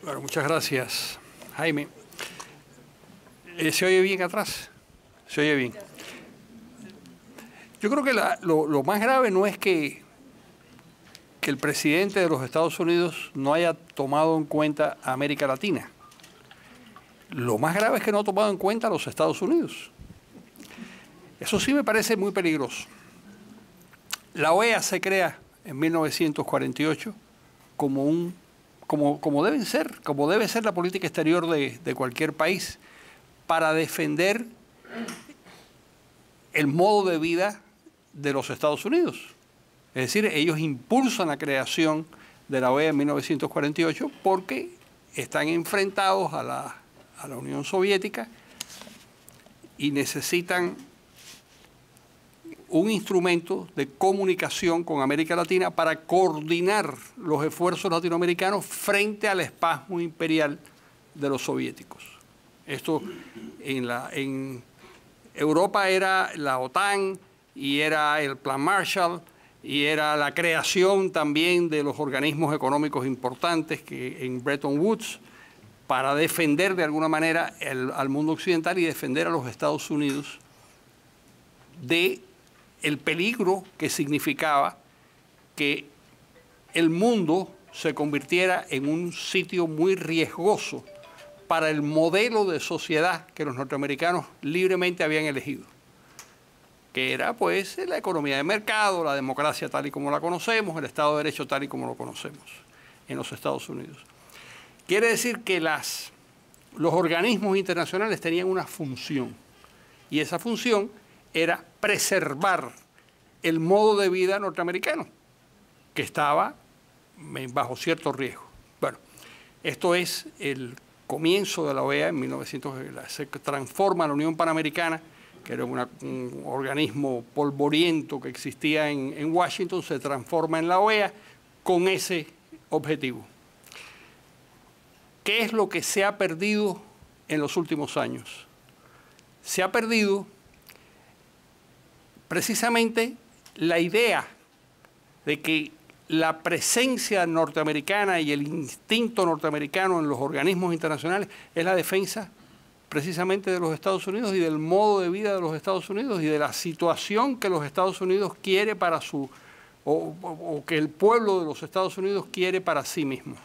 Bueno, muchas gracias, Jaime. ¿Se oye bien atrás? ¿Se oye bien? Yo creo que lo más grave no es que el presidente de los Estados Unidos no haya tomado en cuenta a América Latina. Lo más grave es que no ha tomado en cuenta a los Estados Unidos. Eso sí me parece muy peligroso. La OEA se crea en 1948 como debe ser la política exterior de cualquier país, para defender el modo de vida de los Estados Unidos. Es decir, ellos impulsan la creación de la OEA en 1948 porque están enfrentados a la Unión Soviética y necesitan un instrumento de comunicación con América Latina para coordinar los esfuerzos latinoamericanos frente al espasmo imperial de los soviéticos. Esto en Europa era la OTAN y era el Plan Marshall y era la creación también de los organismos económicos importantes que en Bretton Woods para defender de alguna manera al mundo occidental y defender a los Estados Unidos de el peligro que significaba que el mundo se convirtiera en un sitio muy riesgoso para el modelo de sociedad que los norteamericanos libremente habían elegido, que era pues la economía de mercado, la democracia tal y como la conocemos, el Estado de Derecho tal y como lo conocemos en los Estados Unidos. Quiere decir que los organismos internacionales tenían una función, y esa función era preservar el modo de vida norteamericano, que estaba bajo cierto riesgo. Bueno, esto es el comienzo de la OEA en 1900, se transforma la Unión Panamericana, que era un organismo polvoriento que existía en Washington, se transforma en la OEA con ese objetivo. ¿Qué es lo que se ha perdido en los últimos años? Se ha perdido precisamente la idea de que la presencia norteamericana y el instinto norteamericano en los organismos internacionales es la defensa precisamente de los Estados Unidos y del modo de vida de los Estados Unidos y de la situación que los Estados Unidos quiere para o que el pueblo de los Estados Unidos quiere para sí mismo.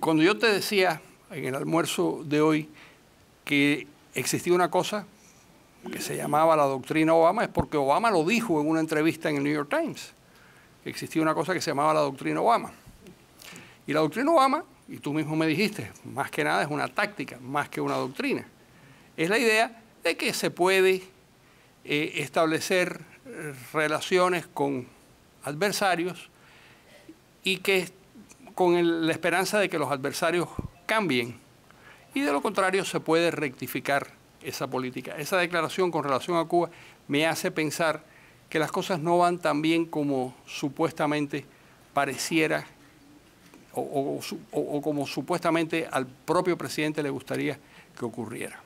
Cuando yo te decía en el almuerzo de hoy que existía una cosa que se llamaba la doctrina Obama, es porque Obama lo dijo en una entrevista en el New York Times, que existía una cosa que se llamaba la doctrina Obama. Y la doctrina Obama, y tú mismo me dijiste, más que nada es una táctica, más que una doctrina. Es la idea de que se puede establecer relaciones con adversarios y que con la esperanza de que los adversarios cambien. Y de lo contrario se puede rectificar esa política. Esa declaración con relación a Cuba me hace pensar que las cosas no van tan bien como supuestamente pareciera o como supuestamente al propio presidente le gustaría que ocurriera.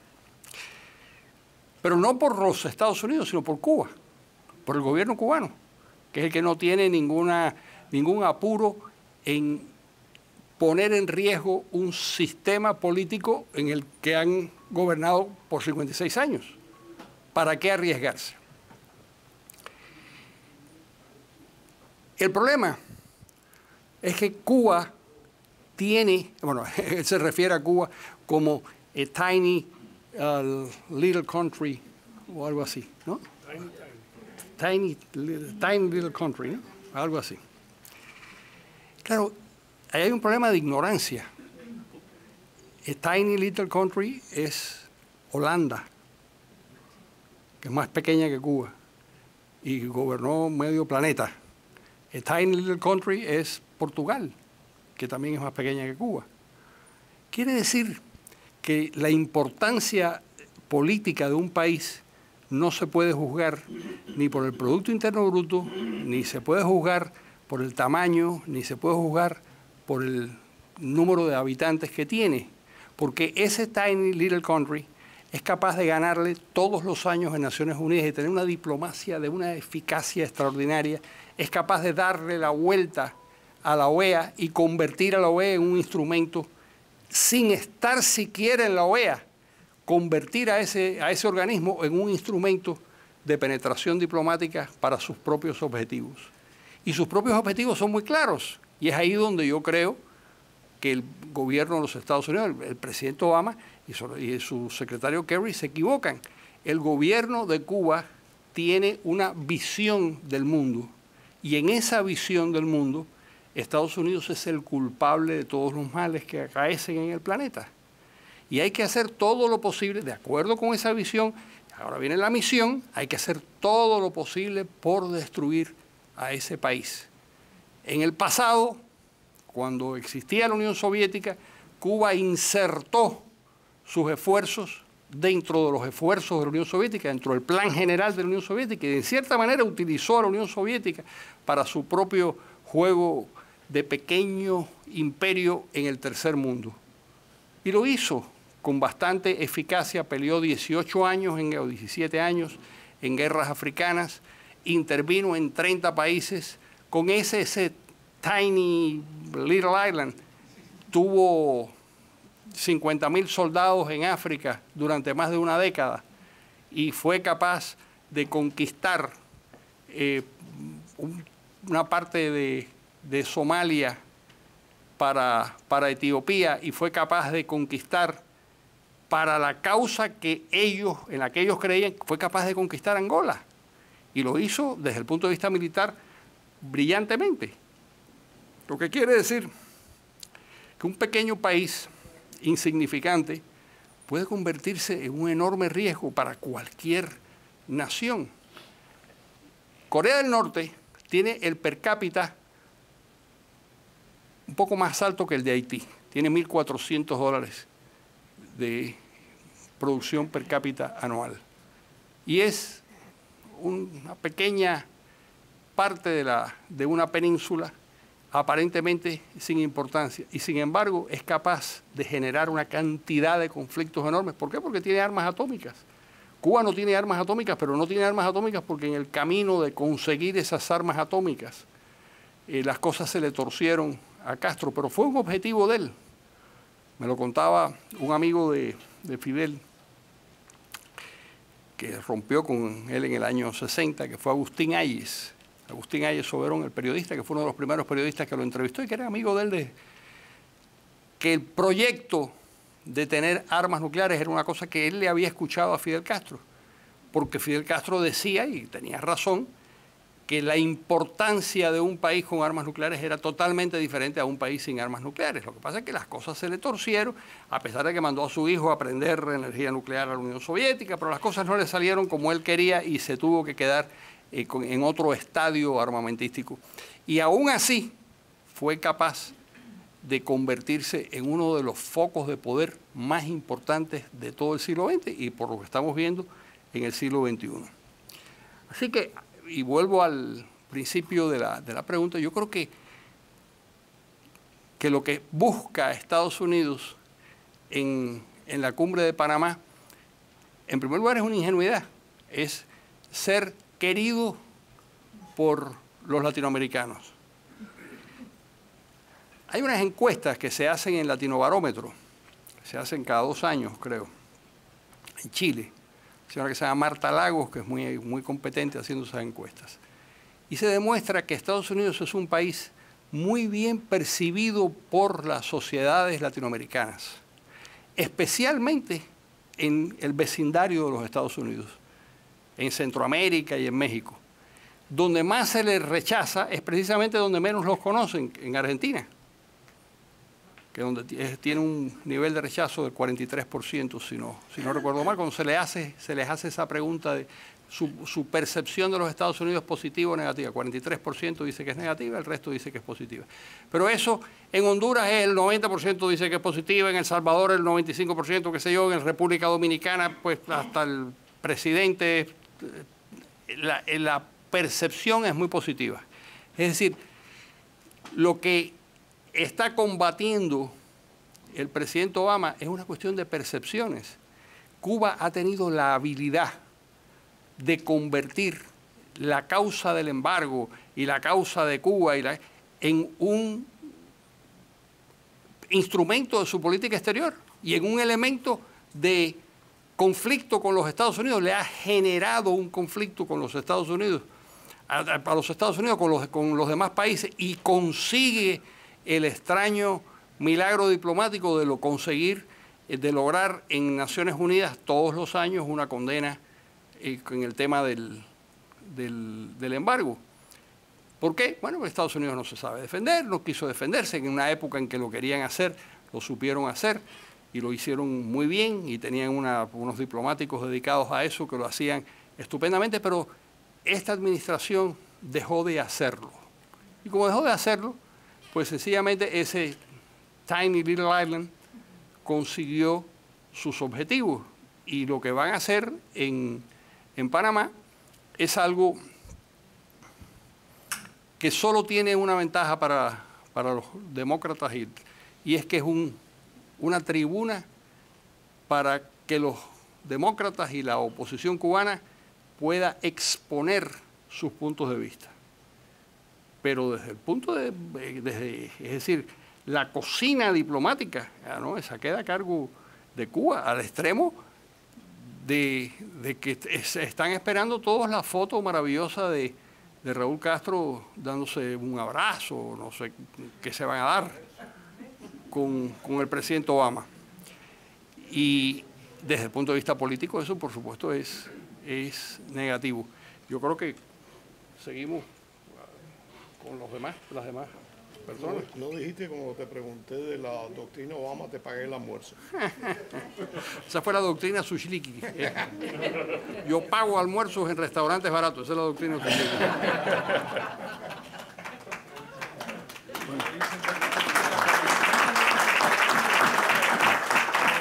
Pero no por los Estados Unidos, sino por Cuba, por el gobierno cubano, que es el que no tiene ningún apuro en poner en riesgo un sistema político en el que han gobernado por 56 años. ¿Para qué arriesgarse? El problema es que Cuba tiene, bueno, él se refiere a Cuba como a tiny little country o algo así, ¿no? Tiny little country, ¿no? Algo así. Claro, ahí hay un problema de ignorancia. A tiny little country es Holanda, que es más pequeña que Cuba y gobernó medio planeta. A tiny little country es Portugal, que también es más pequeña que Cuba. Quiere decir que la importancia política de un país no se puede juzgar ni por el Producto Interno Bruto, ni se puede juzgar por el tamaño, ni se puede juzgar por el número de habitantes que tiene, porque ese tiny little country es capaz de ganarle todos los años en Naciones Unidas y tener una diplomacia de una eficacia extraordinaria, es capaz de darle la vuelta a la OEA y convertir a la OEA en un instrumento sin estar siquiera en la OEA, convertir a ese organismo en un instrumento de penetración diplomática para sus propios objetivos. Y sus propios objetivos son muy claros, y es ahí donde yo creo que el gobierno de los Estados Unidos, el presidente Obama y su secretario Kerry se equivocan. El gobierno de Cuba tiene una visión del mundo, y en esa visión del mundo, Estados Unidos es el culpable de todos los males que acaecen en el planeta. Y hay que hacer todo lo posible, de acuerdo con esa visión. Ahora viene la misión, hay que hacer todo lo posible por destruir a ese país. En el pasado, cuando existía la Unión Soviética, Cuba insertó sus esfuerzos dentro de los esfuerzos de la Unión Soviética, dentro del plan general de la Unión Soviética, y de cierta manera utilizó a la Unión Soviética para su propio juego de pequeño imperio en el tercer mundo. Y lo hizo con bastante eficacia, peleó 18 años o 17 años en guerras africanas, intervino en 30 países, con ese tiny little island, tuvo 50.000 soldados en África durante más de una década y fue capaz de conquistar una parte de Somalia para Etiopía, y fue capaz de conquistar para la causa en la que ellos creían, fue capaz de conquistar Angola, y lo hizo desde el punto de vista militar brillantemente. Lo que quiere decir que un pequeño país insignificante puede convertirse en un enorme riesgo para cualquier nación. Corea del Norte tiene el per cápita un poco más alto que el de Haití. Tiene $1.400 de producción per cápita anual. Y es una pequeña parte de una península aparentemente sin importancia, y sin embargo es capaz de generar una cantidad de conflictos enormes. ¿Por qué? Porque tiene armas atómicas. Cuba no tiene armas atómicas, pero no tiene armas atómicas porque en el camino de conseguir esas armas atómicas las cosas se le torcieron a Castro, pero fue un objetivo de él. Me lo contaba un amigo de Fidel, que rompió con él en el año 60, que fue Agustín Ayes. Agustín Ayes Soberón, el periodista, que fue uno de los primeros periodistas que lo entrevistó y que era amigo de él, que el proyecto de tener armas nucleares era una cosa que él le había escuchado a Fidel Castro, porque Fidel Castro decía, y tenía razón, que la importancia de un país con armas nucleares era totalmente diferente a un país sin armas nucleares. Lo que pasa es que las cosas se le torcieron, a pesar de que mandó a su hijo a aprender energía nuclear a la Unión Soviética, pero las cosas no le salieron como él quería y se tuvo que quedar en otro estadio armamentístico. Y aún así fue capaz de convertirse en uno de los focos de poder más importantes de todo el siglo XX y por lo que estamos viendo en el siglo XXI. Así que, y vuelvo al principio de la pregunta, yo creo que lo que busca Estados Unidos en la cumbre de Panamá, en primer lugar es una ingenuidad, es ser querido por los latinoamericanos. Hay unas encuestas que se hacen en Latinobarómetro, se hacen cada 2 años, creo, en Chile. Una señora que se llama Marta Lagos, que es muy competente haciendo esas encuestas. Y se demuestra que Estados Unidos es un país muy bien percibido por las sociedades latinoamericanas, especialmente en el vecindario de los Estados Unidos, en Centroamérica y en México. Donde más se les rechaza es precisamente donde menos los conocen, en Argentina, que donde tiene un nivel de rechazo del 43%, si no recuerdo mal, cuando se les hace esa pregunta de su percepción de los Estados Unidos positiva o negativa. 43% dice que es negativa, el resto dice que es positiva. Pero eso en Honduras el 90% dice que es positiva, en El Salvador el 95%, qué sé yo, en República Dominicana pues hasta el presidente, la percepción es muy positiva. Es decir, lo que está combatiendo el presidente Obama es una cuestión de percepciones. Cuba ha tenido la habilidad de convertir la causa del embargo y la causa de Cuba en un instrumento de su política exterior y en un elemento de conflicto con los Estados Unidos. Le ha generado un conflicto con los Estados Unidos, a los Estados Unidos con los demás países, y consigue el extraño milagro diplomático de de lograr en Naciones Unidas todos los años una condena en el tema del embargo. ¿Por qué? Bueno, porque Estados Unidos no se sabe defender, no quiso defenderse. En una época en que lo querían hacer, lo supieron hacer y lo hicieron muy bien, y tenían unos diplomáticos dedicados a eso que lo hacían estupendamente, pero esta administración dejó de hacerlo. Y como dejó de hacerlo, pues sencillamente ese Tiny Little Island consiguió sus objetivos, y lo que van a hacer en Panamá es algo que solo tiene una ventaja para los demócratas, y es que es una tribuna para que los demócratas y la oposición cubana pueda exponer sus puntos de vista. Pero desde el punto es decir, la cocina diplomática, ¿no? Esa queda a cargo de Cuba, al extremo de que se están esperando todos la foto maravillosa de Raúl Castro dándose un abrazo, no sé qué se van a dar con el presidente Obama. Y desde el punto de vista político eso, por supuesto, es negativo. Yo creo que seguimos con las demás personas. No dijiste, como te pregunté de la doctrina Obama, te pagué el almuerzo. Esa fue la doctrina Sushiliki. Yo pago almuerzos en restaurantes baratos. Esa es la doctrina Sushiliki.